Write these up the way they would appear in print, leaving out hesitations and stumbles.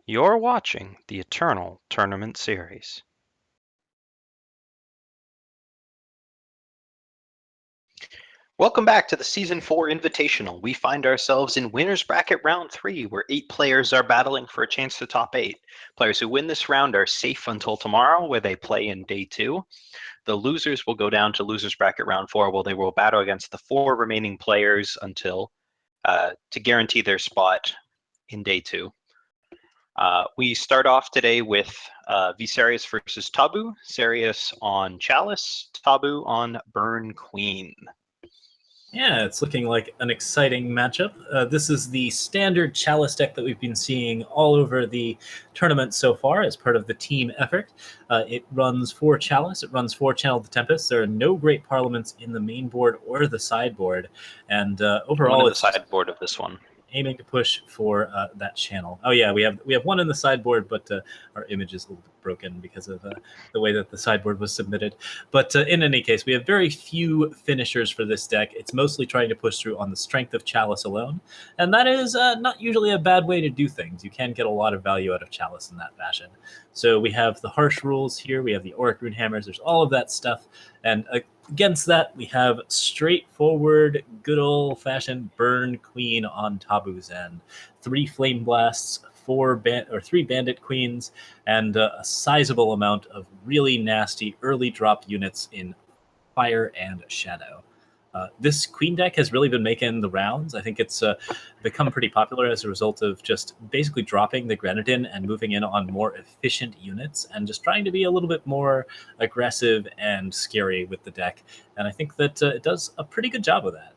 You're watching the Eternal Tournament Series. Welcome back to the Season 4 Invitational. We find ourselves in Winner's Bracket Round 3, where 8 players are battling for a chance to top 8. Players who win this round are safe until tomorrow, where they play in Day 2. The losers will go down to Losers Bracket Round 4, where they will battle against the 4 remaining players until to guarantee their spot in Day 2. We start off today with Viserys versus Tabu. Serious on Chalice, Tabu on Burn Queen. Yeah, it's looking like an exciting matchup. This is the standard Chalice deck that we've been seeing all over the tournament so far as part of the team effort. It runs 4 Chalice, it runs 4 Channel the Tempest. There are no Great Parliaments in the main board or the sideboard, and overall it's the sideboard of this one. Aiming to push for that channel. Oh yeah, we have one in the sideboard, but our image is a little bit broken because of the way that the sideboard was submitted. But in any case, we have very few finishers for this deck. It's mostly trying to push through on the strength of Chalice alone, and that is not usually a bad way to do things. You can get a lot of value out of Chalice in that fashion. So we have the harsh rules here, we have the Auric Runehammers, there's all of that stuff, and against that, we have straightforward, good old-fashioned Burn Queen on Tabu's end. 3 Flame Blasts, 3 Bandit Queens, and a sizable amount of really nasty early drop units in Fire and Shadow. This Queen deck has really been making the rounds. I think it's become pretty popular as a result of just basically dropping the Grenadin and moving in on more efficient units and just trying to be a little bit more aggressive and scary with the deck. And I think that it does a pretty good job of that.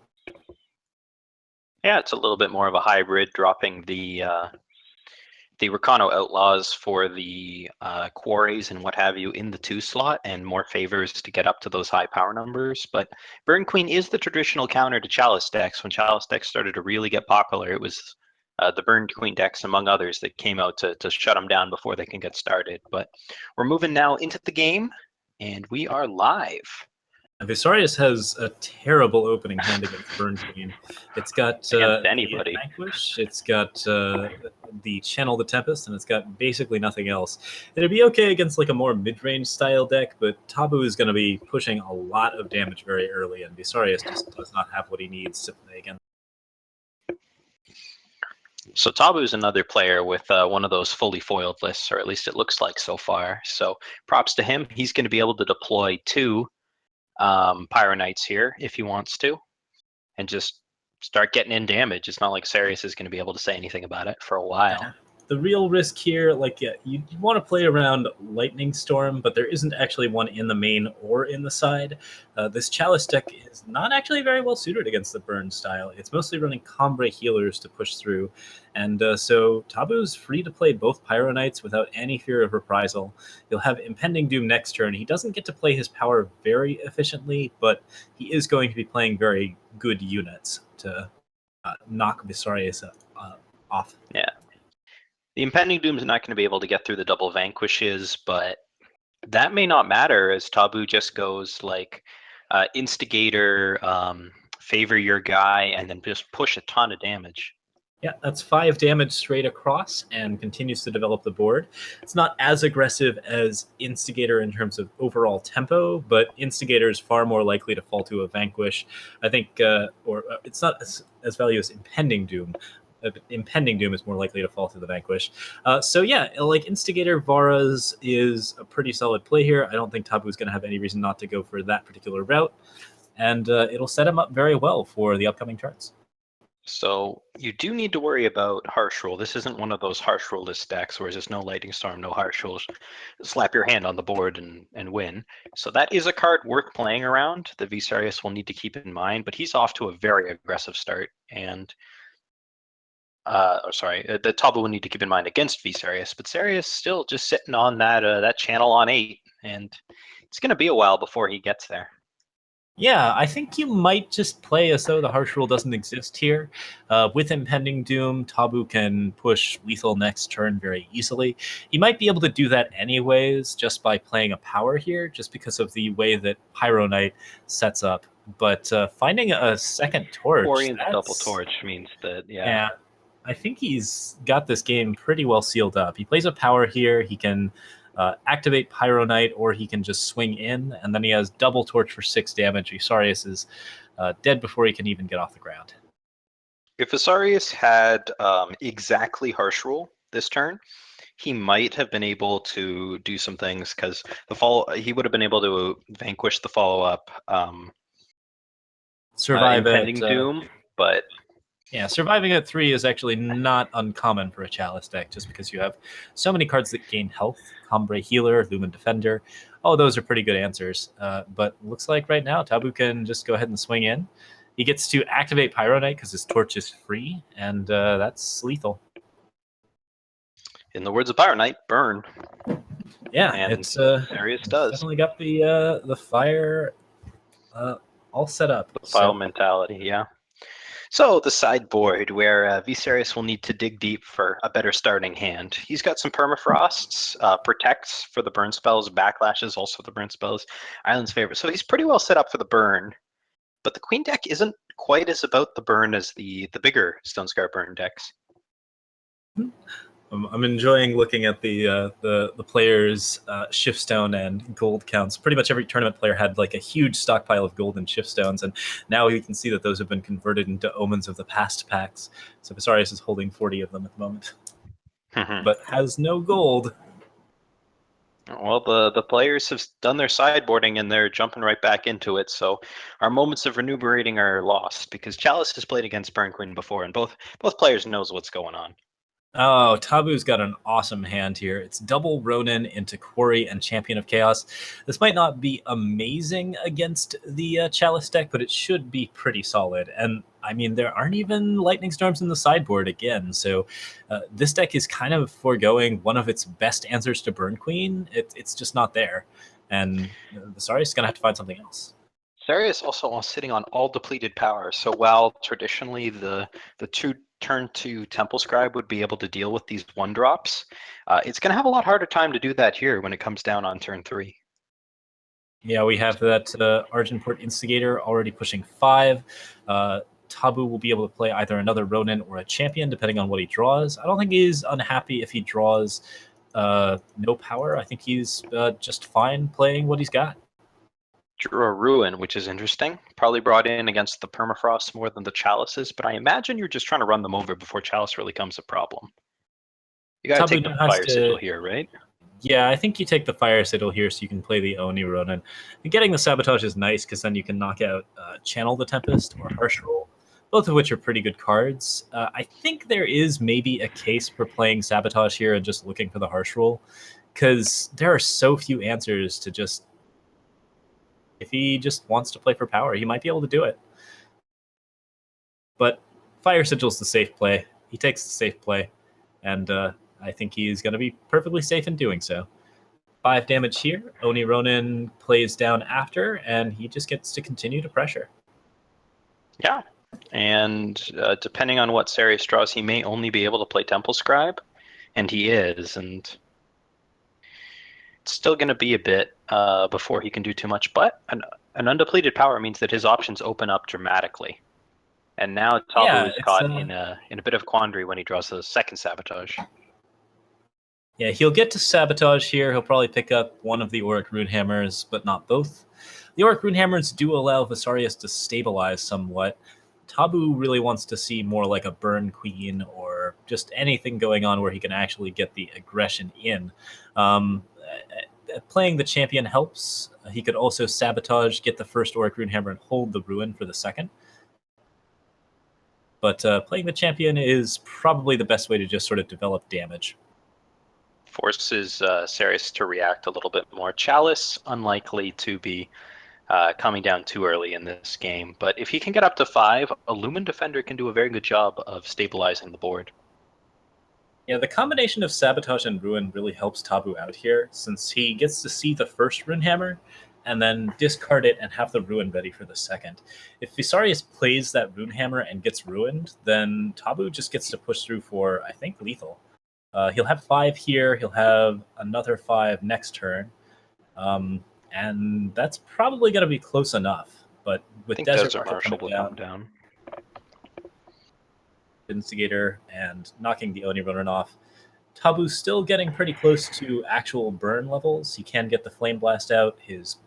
Yeah, it's a little bit more of a hybrid, dropping the Rakano Outlaws for the quarries and what have you in the 2 slot, and more favors to get up to those high power numbers. But Burn Queen is the traditional counter to Chalice decks. When Chalice decks started to really get popular, it was the Burn Queen decks, among others, that came out to shut them down before they can get started. But we're moving now into the game, and we are live. Viserys has a terrible opening hand against Burn Queen. It's got anybody. Vanquish, it's got the Channel the Tempest, and it's got basically nothing else. It'd be okay against like a more mid-range style deck, but Tabu is going to be pushing a lot of damage very early, and Viserys just does not have what he needs to play against. So Tabu is another player with one of those fully foiled lists, or at least it looks like so far. So props to him. He's going to be able to deploy 2 Pyro Knights here if he wants to, and just start getting in damage. It's not like Serious is going to be able to say anything about it for a while. Yeah. The real risk here, you want to play around Lightning Storm, but there isn't actually one in the main or in the side. This Chalice deck is not actually very well suited against the Burn style. It's mostly running Combre healers to push through, and so Tabu's free to play both Pyro Knights without any fear of reprisal. He'll have Impending Doom next turn. He doesn't get to play his power very efficiently, but he is going to be playing very good units to knock Viserys off. Yeah. The Impending Doom is not going to be able to get through the double Vanquishes, but that may not matter as Tabu just goes like Instigator, favor your guy, and then just push a ton of damage. Yeah, that's 5 damage straight across and continues to develop the board. It's not as aggressive as Instigator in terms of overall tempo, but Instigator is far more likely to fall to a Vanquish. I think, it's not as value as Impending Doom. Impending Doom is more likely to fall to the Vanquish. So yeah, like Instigator Varas is a pretty solid play here. I don't think Tabu is going to have any reason not to go for that particular route, and it'll set him up very well for the upcoming charts. So you do need to worry about Harsh Rule. This isn't one of those Harsh Rule list decks where there's no Lightning Storm, no Harsh Rules. Slap your hand on the board and win. So that is a card worth playing around that Viserys will need to keep in mind, but he's off to a very aggressive start, and that Tabu will need to keep in mind against Viserys, but Serious still just sitting on that channel on 8, and it's going to be a while before he gets there. Yeah, I think you might just play as though the Harsh Rule doesn't exist here. With Impending Doom, Tabu can push lethal next turn very easily. He might be able to do that anyways just by playing a power here, just because of the way that Pyro Knight sets up. But finding a second torch... Orient double torch means that, yeah. I think he's got this game pretty well sealed up. He plays a power here. He can activate Pyro Knight, or he can just swing in, and then he has double torch for 6 damage. Usarius is dead before he can even get off the ground. If Asarius had exactly Harsh Rule this turn, he might have been able to do some things because he would have been able to vanquish the follow-up Survive impending at doom, but yeah, surviving at 3 is actually not uncommon for a Chalice deck, just because you have so many cards that gain health. Combre Healer, Lumen Defender. Oh, those are pretty good answers. But looks like right now Tabu can just go ahead and swing in. He gets to activate Pyro Knight because his torch is free, and that's lethal. in the words of Pyro Knight, burn. Yeah, And it's does. definitely got the fire all set up. The file mentality, yeah. So the sideboard, where Viserys will need to dig deep for a better starting hand. He's got some permafrosts, protects for the burn spells, backlashes also the burn spells, Island's favorite. So he's pretty well set up for the burn. But the Queen deck isn't quite as about the burn as the bigger Stonescar burn decks. I'm enjoying looking at the players' shiftstone and gold counts. Pretty much every tournament player had like a huge stockpile of gold and shiftstones, and now you can see that those have been converted into omens of the past packs. So Visarius is holding 40 of them at the moment, but has no gold. Well, the players have done their sideboarding and they're jumping right back into it. So our moments of remunerating are lost because Chalice has played against Burn Queen before, and both players knows what's going on. Oh, Tabu's got an awesome hand here. It's double Ronin into Quarry and Champion of Chaos. This might not be amazing against the Chalice deck, but it should be pretty solid. And I mean, there aren't even Lightning Storms in the sideboard again, so this deck is kind of foregoing one of its best answers to Burn Queen. It's just not there. And Visarius is going to have to find something else. Sarius also sitting on all depleted power. So while traditionally the turn 2 Temple Scribe would be able to deal with these 1-drops, it's going to have a lot harder time to do that here when it comes down on turn 3. Yeah, we have that Argenport Instigator already pushing 5. Tabu will be able to play either another Ronin or a Champion, depending on what he draws. I don't think he's unhappy if he draws no power. I think he's just fine playing what he's got. Drew a Ruin, which is interesting. Probably brought in against the Permafrost more than the Chalices, but I imagine you're just trying to run them over before Chalice really becomes a problem. You got to Tabu take the has Fire to, Sigil here, right? Yeah, I think you take the Fire Sigil here so you can play the Oni Ronin. And getting the Sabotage is nice because then you can knock out Channel the Tempest or Harsh Roll, both of which are pretty good cards. I think there is maybe a case for playing Sabotage here and just looking for the Harsh Roll, because there are so few answers to just... If he just wants to play for power, he might be able to do it. But Fire Sigil's the safe play. He takes the safe play, and I think he's going to be perfectly safe in doing so. 5 damage here. Oni Ronin plays down after, and he just gets to continue to pressure. Yeah, and depending on what Sarius draws, he may only be able to play Temple Scribe, and he is, and it's still going to be a bit before he can do too much, but an undepleted power means that his options open up dramatically. And now Tabu is caught in a bit of quandary when he draws the second Sabotage. Yeah, he'll get to Sabotage here. He'll probably pick up one of the Auric Runehammers, but not both. The Auric Runehammers do allow Visarius to stabilize somewhat. Tabu really wants to see more like a Burn Queen or just anything going on where he can actually get the aggression in. Playing the Champion helps. He could also Sabotage, get the first Auric Runehammer, and hold the Ruin for the second. But playing the Champion is probably the best way to just sort of develop damage. Forces Sarius to react a little bit more. Chalice, unlikely to be coming down too early in this game, but if he can get up to 5, a Lumen Defender can do a very good job of stabilizing the board. Yeah, the combination of Sabotage and Ruin really helps Tabu out here, since he gets to see the first Runehammer and then discard it and have the Ruin ready for the second. If Visarius plays that Runehammer and gets ruined, then Tabu just gets to push through for, I think, lethal. He'll have 5 here, he'll have another 5 next turn, and that's probably going to be close enough. But with Desert Marshal Marshal will coming come down. Instigator and knocking the Oni runner off. Tabu's still getting pretty close to actual burn levels. He can get the Flame Blast out. His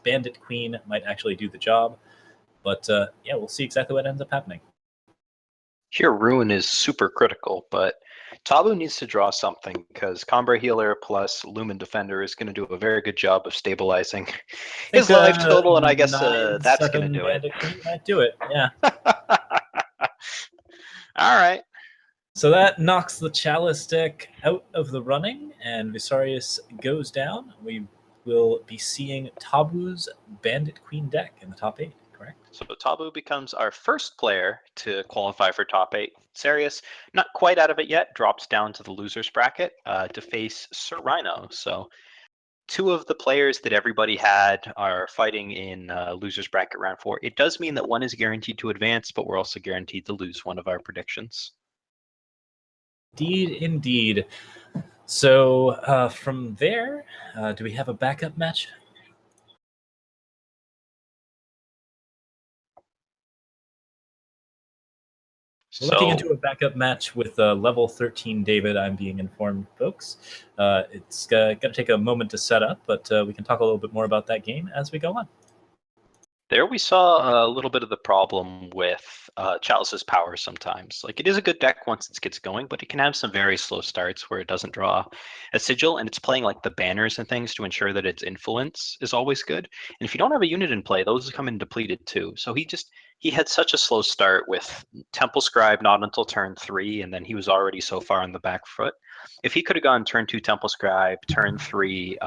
Bandit Queen might actually do the job. But yeah, we'll see exactly what ends up happening. Here, Ruin is super critical, but Tabu needs to draw something because Combra Healer plus Lumen Defender is going to do a very good job of stabilizing I his think life total, and I guess that's going to 9/7 do it. Bandit Queen might do it. Yeah. All right. So that knocks the Chalice deck out of the running, and Visarius goes down. We will be seeing Tabu's Bandit Queen deck in the top 8, correct? So Tabu becomes our first player to qualify for top 8. Sarius, not quite out of it yet, drops down to the losers bracket to face Sir Rhino. So two of the players that everybody had are fighting in losers bracket round 4. It does mean that one is guaranteed to advance, but we're also guaranteed to lose one of our predictions. Indeed. So from there, do we have a backup match? We're looking into a backup match with level 13 David, I'm being informed, folks. It's going to take a moment to set up, but we can talk a little bit more about that game as we go on. There we saw a little bit of the problem with Chalice's power sometimes. Like, it is a good deck once it gets going, but it can have some very slow starts where it doesn't draw a sigil, and it's playing like the banners and things to ensure that its influence is always good. And if you don't have a unit in play, those come in depleted too. So he had such a slow start with Temple Scribe not until turn 3, and then he was already so far on the back foot. If he could have gone turn 2 Temple Scribe, turn 3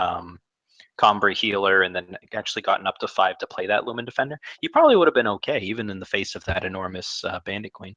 Combra Healer, and then actually gotten up to 5 to play that Lumen Defender, you probably would have been okay, even in the face of that enormous Bandit Queen.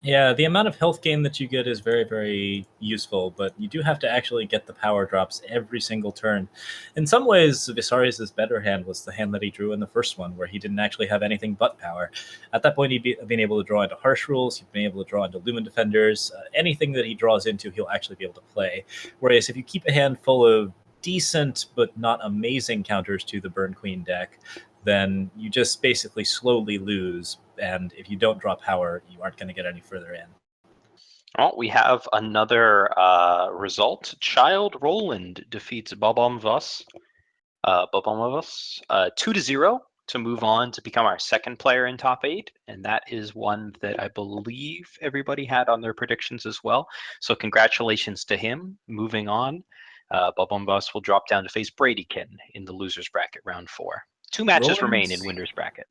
Yeah, the amount of health gain that you get is very, very useful, but you do have to actually get the power drops every single turn. In some ways, Visarius' better hand was the hand that he drew in the first one, where he didn't actually have anything but power. At that point, he'd been able to draw into Harsh Rules, he'd been able to draw into Lumen Defenders. Anything that he draws into, he'll actually be able to play. Whereas if you keep a hand full of decent but not amazing counters to the Burn Queen deck, then you just basically slowly lose. And if you don't draw power, you aren't going to get any further in. Well, we have another result. Child Roland defeats Bobomvus 2-0 to move on to become our second player in top 8, and that is one that I believe everybody had on their predictions as well. So congratulations to him. Moving on, Bobomvus will drop down to face Bradykin in the losers bracket round 4. 2 matches remain in winners bracket.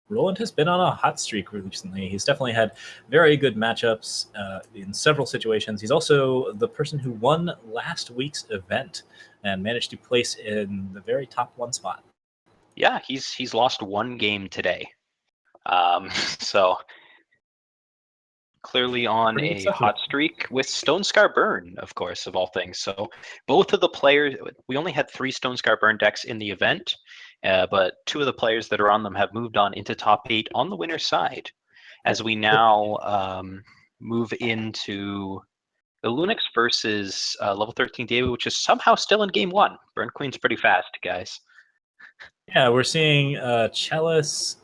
Roland has been on a hot streak recently. He's definitely had very good matchups in several situations. He's also the person who won last week's event and managed to place in the very top 1 spot. Yeah, he's lost 1 game today. So clearly on Pretty a acceptable. hot streak with Stone Scar Burn, of course, of all things. So both of the players, we only had 3 Stone Scar Burn decks in the event, but 2 of the players that are on them have moved on into top 8 on the winner's side. As we now move into the Lunix versus level 13 David, which is somehow still in game 1. Burn Queen's pretty fast, guys. Yeah, we're seeing Chalice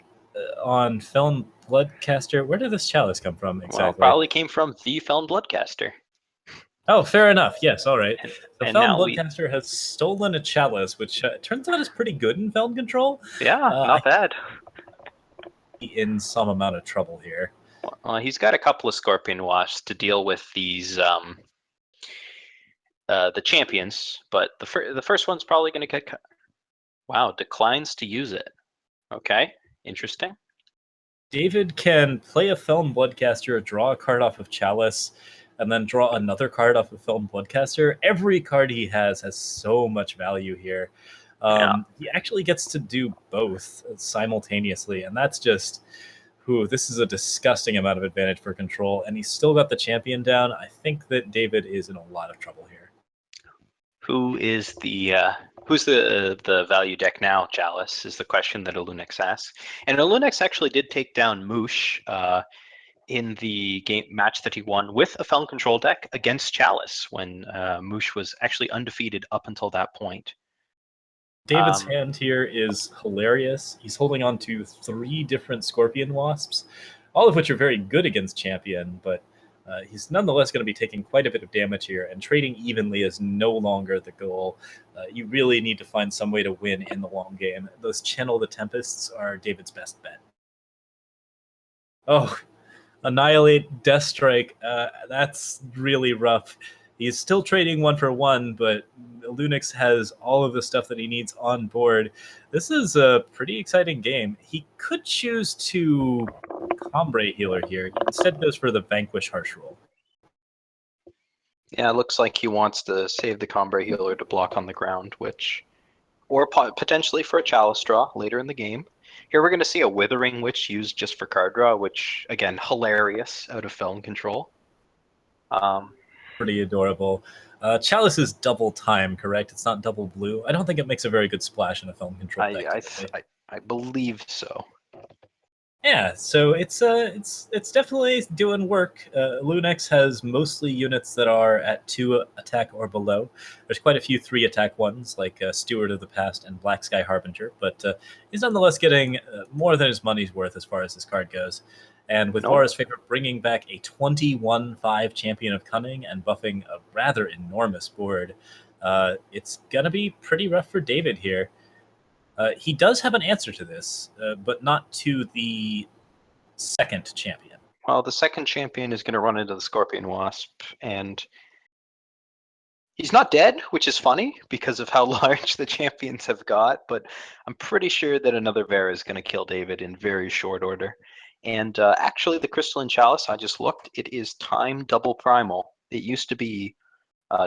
on Felon Bloodcaster. Where did this Chalice come from exactly? Well, probably came from the Felon Bloodcaster. Oh, fair enough. Yes, all right. The And Felon now Bloodcaster has stolen a Chalice, which turns out is pretty good in Felon control. Yeah, not bad. In some amount of trouble here. He's got a couple of Scorpion Wasps to deal with these the champions, but the first one's probably going to get. Wow, declines to use it. Okay, interesting. David can play a Felon Bloodcaster, draw a card off of Chalice, and then draw another card off of Felon Bloodcaster. Every card he has so much value here. He actually gets to do both simultaneously, and that's just... this is a disgusting amount of advantage for control, and he's still got the champion down. I think that David is in a lot of trouble here. Who's the value deck now? Chalice is the question that Alunix asks, and Alunix actually did take down Moosh in the game match that he won with a Felon control deck against Chalice when Moosh was actually undefeated up until that point. David's hand here is hilarious. He's holding on to 3 different Scorpion Wasps. all of which are very good against champion, but he's nonetheless going to be taking quite a bit of damage here, and trading evenly is no longer the goal. You really need to find some way to win in the long game. Those Channel the Tempests are David's best bet. Oh, Annihilate, Death Strike. That's really rough. He's still trading 1 for 1, but Lunix has all of the stuff that he needs on board. This is a pretty exciting game. He could choose to Combre Healer here. He instead goes for the Vanquish Harsh Roll. Yeah, it looks like he wants to save the Combre Healer to block on the ground, or potentially for a Chalice draw later in the game. Here we're going to see a Withering Witch used just for card draw, which, again, hilarious out of Felon control. Pretty adorable. Chalice is double time, correct? It's not double blue. I don't think it makes a very good splash in a Felon control deck. I believe so. Yeah, so it's definitely doing work. Lunex has mostly units that are at 2 attack or below. There's quite a few 3 attack ones, like Steward of the Past and Black Sky Harbinger, but he's nonetheless getting more than his money's worth as far as this card goes. And with Aura's Favor bringing back a 21-5 Champion of Cunning and buffing a rather enormous board, it's going to be pretty rough for David here. He does have an answer to this, but not to the second champion. Well, the second champion is going to run into the Scorpion Wasp, and he's not dead, which is funny because of how large the champions have got, but I'm pretty sure that another Vera is going to kill David in very short order. And actually, the Crystalline Chalice, I just looked, it is time double primal. It used to be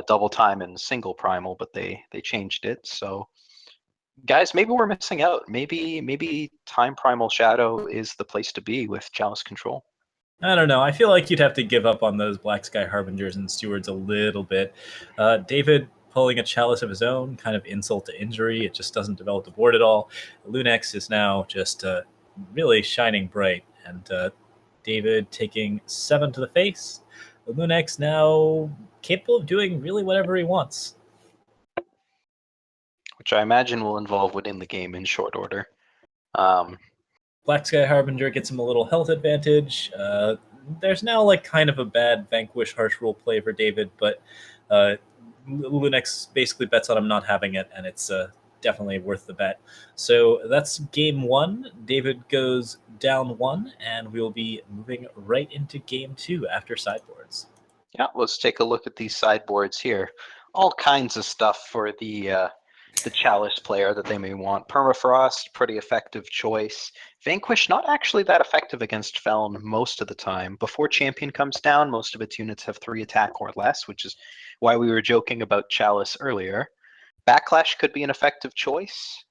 double time and single primal, but they changed it. So, guys, maybe we're missing out. Maybe time primal shadow is the place to be with Chalice control. I don't know. I feel like you'd have to give up on those Black Sky Harbingers and Stewards a little bit. David pulling a Chalice of his own, kind of insult to injury. It just doesn't develop the board at all. Lunex is now just really shining bright, and David taking 7 to the face. Lunex now capable of doing really whatever he wants. Which I imagine will involve winning the game in short order. Black Sky Harbinger gets him a little health advantage. There's now like kind of a bad Vanquish Harsh Rule play for David, but Lunex basically bets on him not having it, and it's definitely worth the bet. So that's game 1. David goes down 1, and we'll be moving right into game 2 after sideboards. Yeah, let's take a look at these sideboards here. All kinds of stuff for the Chalice player that they may want. Permafrost, pretty effective choice. Vanquish, not actually that effective against Felon most of the time. Before Champion comes down, most of its units have 3 attack or less, which is why we were joking about Chalice earlier. Backlash could be an effective choice.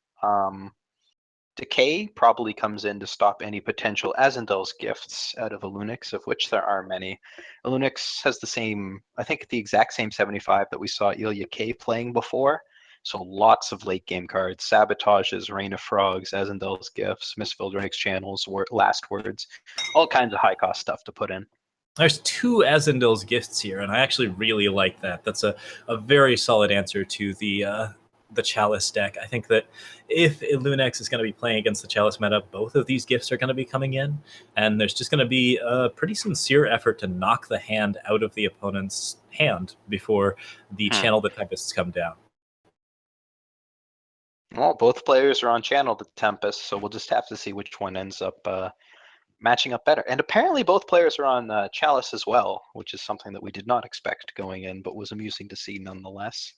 Decay probably comes in to stop any potential Azendel's gifts out of a Lunix, of which there are many. A Lunix has the same, I think the exact same 75 that we saw Ilya K playing before. So lots of late game cards, Sabotages, Rain of Frogs, Azendel's Gifts, Misfilled Renix Channels, Last Words, all kinds of high cost stuff to put in. There's 2 Azendel's Gifts here, and I actually really like that. That's a very solid answer to the Chalice deck. I think that if Lunex is going to be playing against the Chalice meta, both of these gifts are going to be coming in, and there's just going to be a pretty sincere effort to knock the hand out of the opponent's hand before the Channel the Tempests come down. Well, both players are on Channel the Tempest, so we'll just have to see which one ends up matching up better. And apparently both players are on Chalice as well, which is something that we did not expect going in, but was amusing to see nonetheless.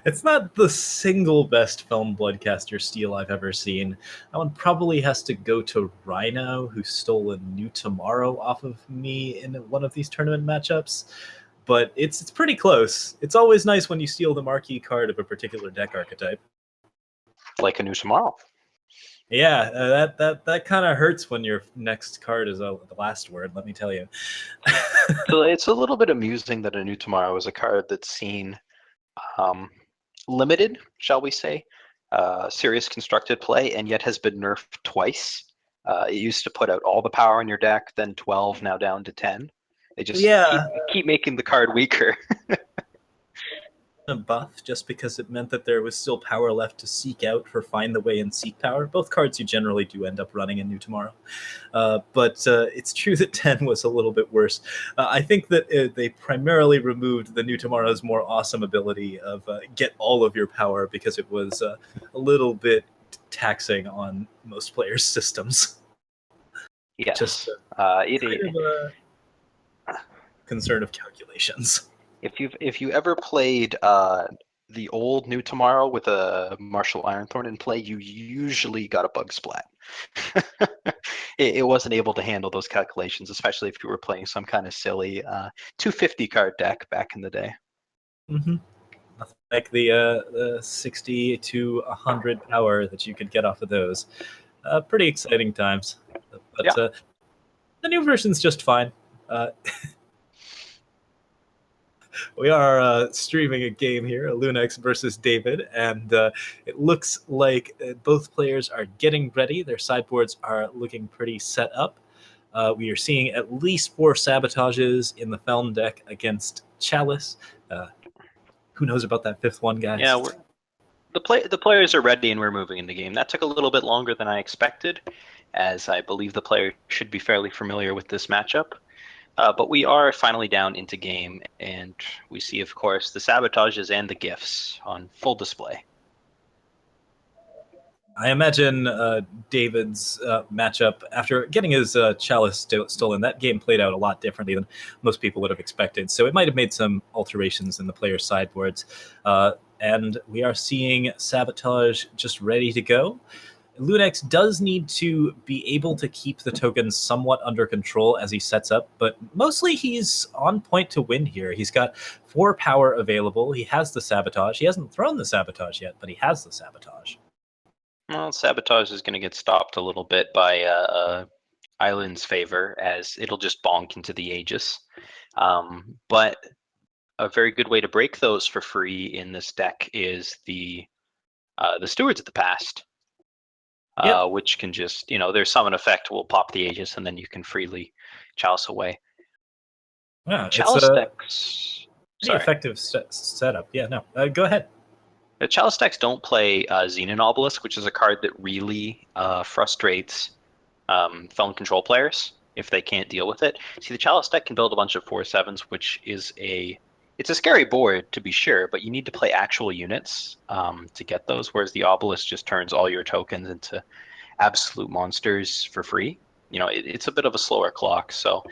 It's not the single best film Bloodcaster steal I've ever seen. That one probably has to go to Rhino, who stole a New Tomorrow off of me in one of these tournament matchups. But it's pretty close. It's always nice when you steal the marquee card of a particular deck archetype. Like a New Tomorrow. Yeah, that kind of hurts when your next card is the last word, let me tell you. So it's a little bit amusing that a New Tomorrow is a card that's seen limited, shall we say, serious constructed play, and yet has been nerfed twice. It used to put out all the power in your deck, then 12, now down to 10. They just keep making the card weaker. a buff just because it meant that there was still power left to seek out for Find the Way and Seek Power. Both cards you generally do end up running in New Tomorrow. But it's true that 10 was a little bit worse. I think that they primarily removed the New Tomorrow's more awesome ability of get all of your power because it was a little bit taxing on most players' systems. Just Yes. kind of a concern of calculations. If you ever played the old New Tomorrow with a Martial Ironthorn in play, you usually got a bug splat. It wasn't able to handle those calculations, especially if you were playing some kind of silly 250 card deck back in the day. Mm-hmm. Like the 60 to 100 power that you could get off of those. Pretty exciting times. But Yeah. the new version's just fine. We are streaming a game here, Lunex versus David, and it looks like both players are getting ready. Their sideboards are looking pretty set up. We are seeing at least 4 sabotages in the Feln deck against Chalice. Who knows about that 5th one, guys? Yeah, the players are ready and we're moving in the game. That took a little bit longer than I expected, as I believe the player should be fairly familiar with this matchup. But we are finally down into game, and we see, of course, the sabotages and the gifts on full display. I imagine David's matchup, after getting his Chalice stolen, that game played out a lot differently than most people would have expected. So it might have made some alterations in the player's sideboards. And we are seeing Sabotage just ready to go. Lunex does need to be able to keep the tokens somewhat under control as he sets up, but mostly he's on point to win here. He's got 4 power available. He has the Sabotage. He hasn't thrown the Sabotage yet, but he has the Sabotage. Well, sabotage is going to get stopped a little bit by Island's favor, as it'll just bonk into the Aegis. But a very good way to break those for free in this deck is the Stewards of the Past, Yep. which can just, their summon effect will pop the Aegis, and then you can freely Chalice away. Yeah, it's Chalice a decks. pretty Sorry. effective setup. Yeah, no, go ahead. The Chalice decks don't play Xenon Obelisk, which is a card that really frustrates Felon control players if they can't deal with it. See, the Chalice deck can build a bunch of 4/7s, which is it's a scary board to be sure, but you need to play actual units to get those. Whereas the Obelisk just turns all your tokens into absolute monsters for free. It's a bit of a slower clock. So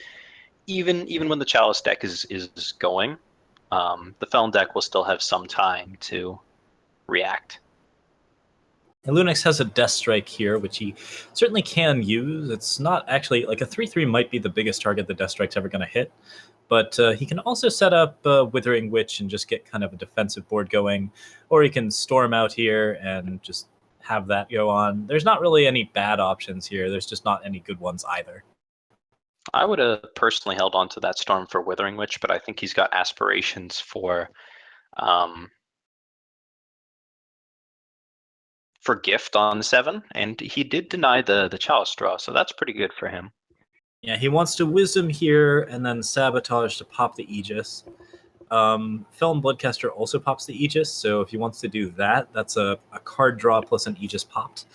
even when the Chalice deck is going, the Felon deck will still have some time to react. And Lunix has a Death Strike here, which he certainly can use. It's not actually like a 3/3 might be the biggest target the Death Strike's ever going to hit, but he can also set up Withering Witch and just get kind of a defensive board going, or he can Storm out here and just have that go on. There's not really any bad options here. There's just not any good ones either. I would have personally held on to that Storm for Withering Witch, but I think he's got aspirations for Gift on 7, and he did deny the Chalice draw, so that's pretty good for him. Yeah, he wants to Wisdom here and then Sabotage to pop the Aegis. Felon Bloodcaster also pops the Aegis, so if he wants to do that, that's a card draw plus an Aegis popped.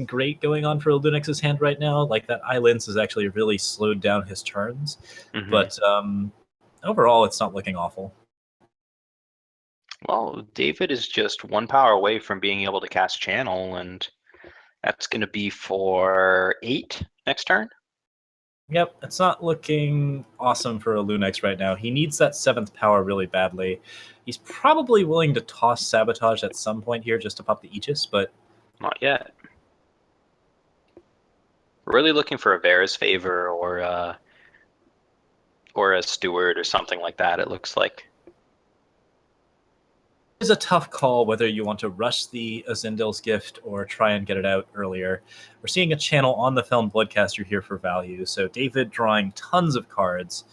Great going on for Lunix's hand right now. Like, that Islands has actually really slowed down his turns, but overall, it's not looking awful. Well, David is just 1 power away from being able to cast Channel, and that's going to be for 8 next turn. Yep, it's not looking awesome for a Lunex right now. He needs that 7th power really badly. He's probably willing to toss Sabotage at some point here just to pop the Aegis, but not yet. We're really looking for a Vera's Favor or a Steward or something like that, it looks like. It's a tough call whether you want to rush the Azindil's Gift or try and get it out earlier. We're seeing a channel on the Felon Bloodcaster here for value, so David drawing tons of cards,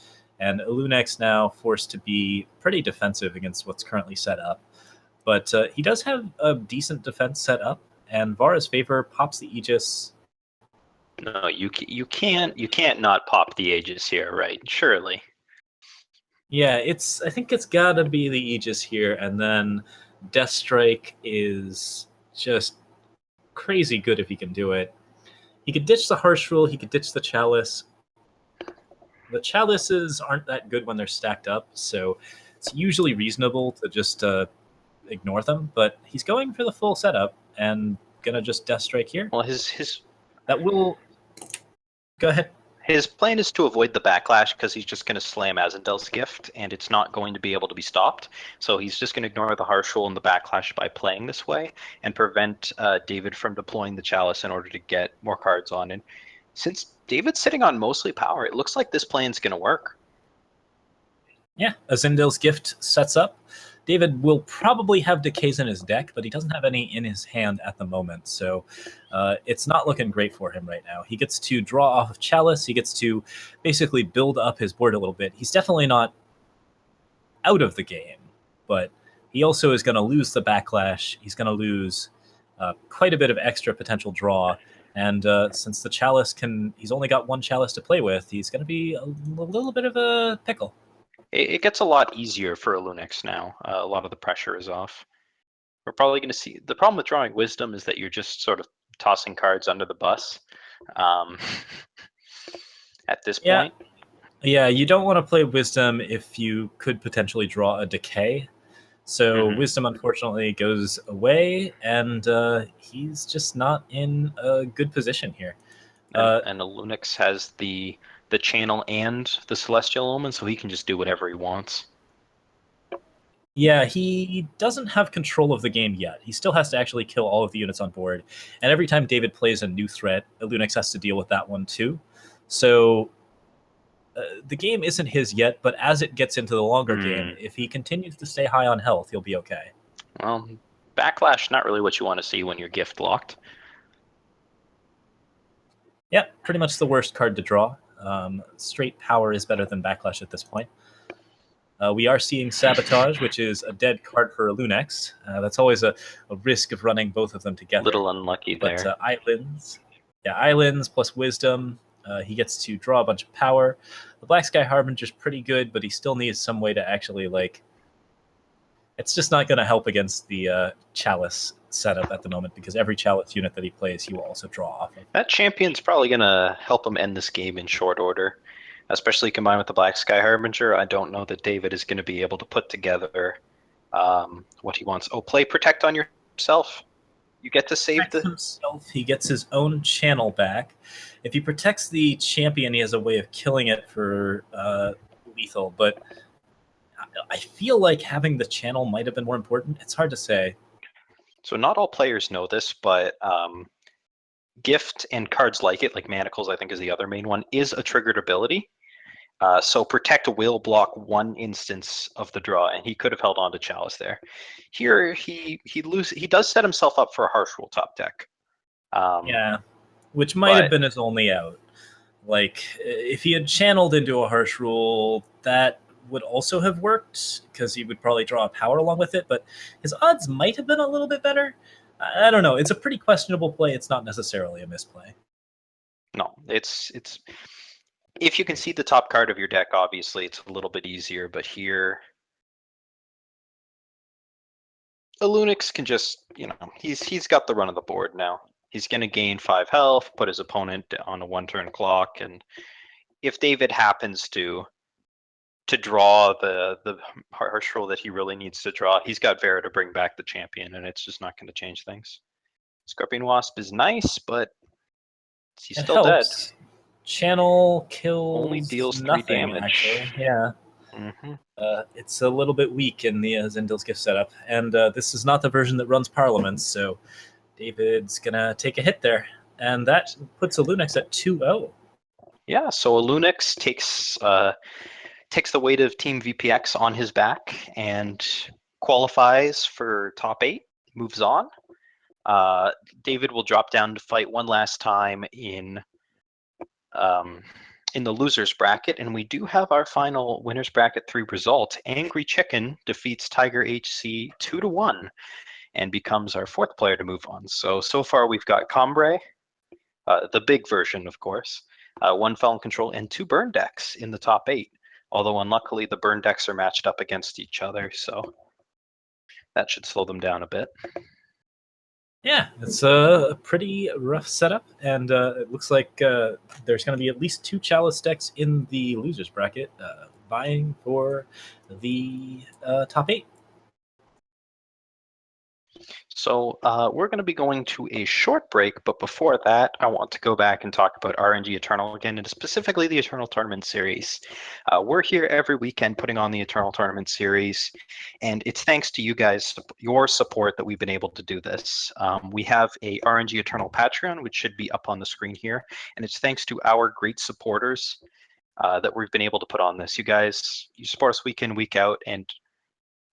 and Lunex now forced to be pretty defensive against what's currently set up. But he does have a decent defense set up, and Vara's Favor pops the Aegis. No, you can't not pop the Aegis here, right? Surely. Yeah, I think it's gotta be the Aegis here, and then Death Strike is just crazy good if he can do it. He could ditch the Harsh Rule, he could ditch the Chalice. The Chalices aren't that good when they're stacked up, so it's usually reasonable to just ignore them, but he's going for the full setup and gonna just Death Strike here. Well, his That will... Go ahead. his plan is to avoid the backlash because he's just going to slam Azendel's gift, and it's not going to be able to be stopped. So he's just going to ignore the harsh rule and the backlash by playing this way and prevent David from deploying the chalice in order to get more cards on. And since David's sitting on mostly power, it looks like this plan's going to work. Yeah, Azendel's gift sets up. David will probably have decays in his deck, but he doesn't have any in his hand at the moment, so it's not looking great for him right now. He gets to draw off of Chalice. He gets to basically build up his board a little bit. He's definitely not out of the game, but he also is going to lose the backlash. He's going to lose quite a bit of extra potential draw. And since the Chalice he's only got one Chalice to play with, he's going to be a little bit of a pickle. It gets a lot easier for Lunix now. A lot of the pressure is off. We're probably going to see... The problem with drawing Wisdom is that you're just sort of tossing cards under the bus at this point. Yeah, you don't want to play Wisdom if you could potentially draw a decay. So Wisdom, unfortunately, goes away, and he's just not in a good position here. And the Lunix has the channel and the Celestial Omen, so he can just do whatever he wants. Yeah, he doesn't have control of the game yet. He still has to actually kill all of the units on board. And every time David plays a new threat, Lunix has to deal with that one too. So the game isn't his yet, but as it gets into the longer game, if he continues to stay high on health, he'll be okay. Well, backlash, not really what you want to see when you're gift locked. Yeah, pretty much the worst card to draw. Straight power is better than backlash at this point. We are seeing Sabotage, which is a dead card for a Lunix. That's always a risk of running both of them together. A little unlucky there. But Islands plus Wisdom. He gets to draw a bunch of power. The Black Sky Harbinger's pretty good, but he still needs some way to actually, it's just not going to help against the Chalice setup at the moment, because every Chalice unit that he plays, he will also draw off of. That champion's probably going to help him end this game in short order, especially combined with the Black Sky Harbinger. I don't know that David is going to be able to put together what he wants. Oh, play Protect on yourself. You get to save himself. He gets his own channel back. If he protects the champion, he has a way of killing it for lethal, but I feel like having the channel might have been more important. It's hard to say. So not all players know this, but Gift and cards like it, like Manacles, I think is the other main one, is a triggered ability. So Protect will block one instance of the draw, and he could have held on to Chalice there. Here, he does set himself up for a Harsh Rule top deck. Yeah, which might have been his only out. Like, if he had channeled into a Harsh Rule, that would also have worked, because he would probably draw a power along with it, but his odds might have been a little bit better. I don't know. It's a pretty questionable play. It's not necessarily a misplay. No, it's if you can see the top card of your deck, obviously it's a little bit easier, but here a Lunix can just, he's got the run of the board now. He's going to gain 5 health, put his opponent on a 1-turn clock, and if David happens to draw the harsh rule that he really needs to draw, he's got Vera to bring back the champion, and it's just not going to change things. Scorpion Wasp is nice, but he's still dead. Channel kills only deals nothing, 3 damage. Actually. Yeah. It's a little bit weak in the Zendel's gift setup, and this is not the version that runs Parliaments, so David's gonna take a hit there, and that puts a Lunix at 2-0. Yeah, so a Lunix takes the weight of Team VPX on his back and qualifies for top 8, moves on. David will drop down to fight one last time in the losers bracket, and we do have our final winners bracket 3 result. Angry Chicken defeats Tiger HC 2-1 and becomes our 4th player to move on. So far we've got Combre, the big version, of course, 1 Felon Control, and 2 burn decks in the top 8. Although unluckily the burn decks are matched up against each other, so that should slow them down a bit. Yeah, it's a pretty rough setup, and it looks like there's going to be at least 2 Chalice decks in the losers bracket vying for the top 8. So we're going to be going to a short break, but before that, I want to go back and talk about aReNGee Eternal again, and specifically the Eternal Tournament Series. We're here every weekend putting on the Eternal Tournament Series, and it's thanks to you guys, your support, that we've been able to do this. We have a aReNGee Eternal Patreon, which should be up on the screen here, and it's thanks to our great supporters that we've been able to put on this. You guys, you support us week in, week out, and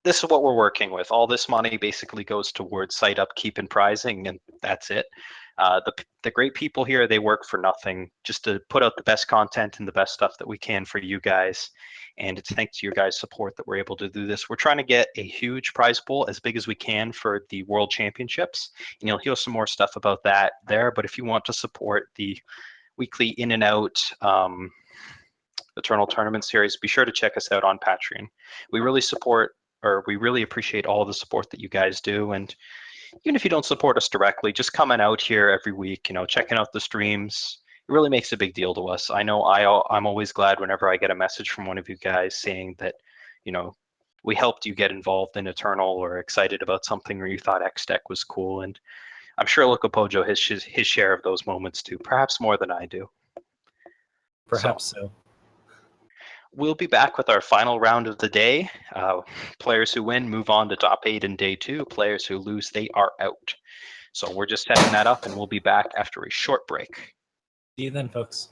this is what we're working with. All this money basically goes towards site upkeep and prizing, and that's it. The great people here, they work for nothing, just to put out the best content and the best stuff that we can for you guys. And it's thanks to your guys' support that we're able to do this. We're trying to get a huge prize pool, as big as we can, for the World Championships. And you'll hear some more stuff about that there. But if you want to support the weekly in and out Eternal Tournament Series, be sure to check us out on Patreon. We really support, or we really appreciate all the support that you guys do. And even if you don't support us directly, just coming out here every week, checking out the streams, it really makes a big deal to us. I know I'm always glad whenever I get a message from one of you guys saying that, we helped you get involved in Eternal, or excited about something, or you thought X deck was cool. And I'm sure LocoPojo has his share of those moments too, perhaps more than I do. Perhaps so. We'll be back with our final round of the day. Players who win move on to top 8 in day 2. Players who lose, they are out. So we're just setting that up, and we'll be back after a short break. See you then, folks.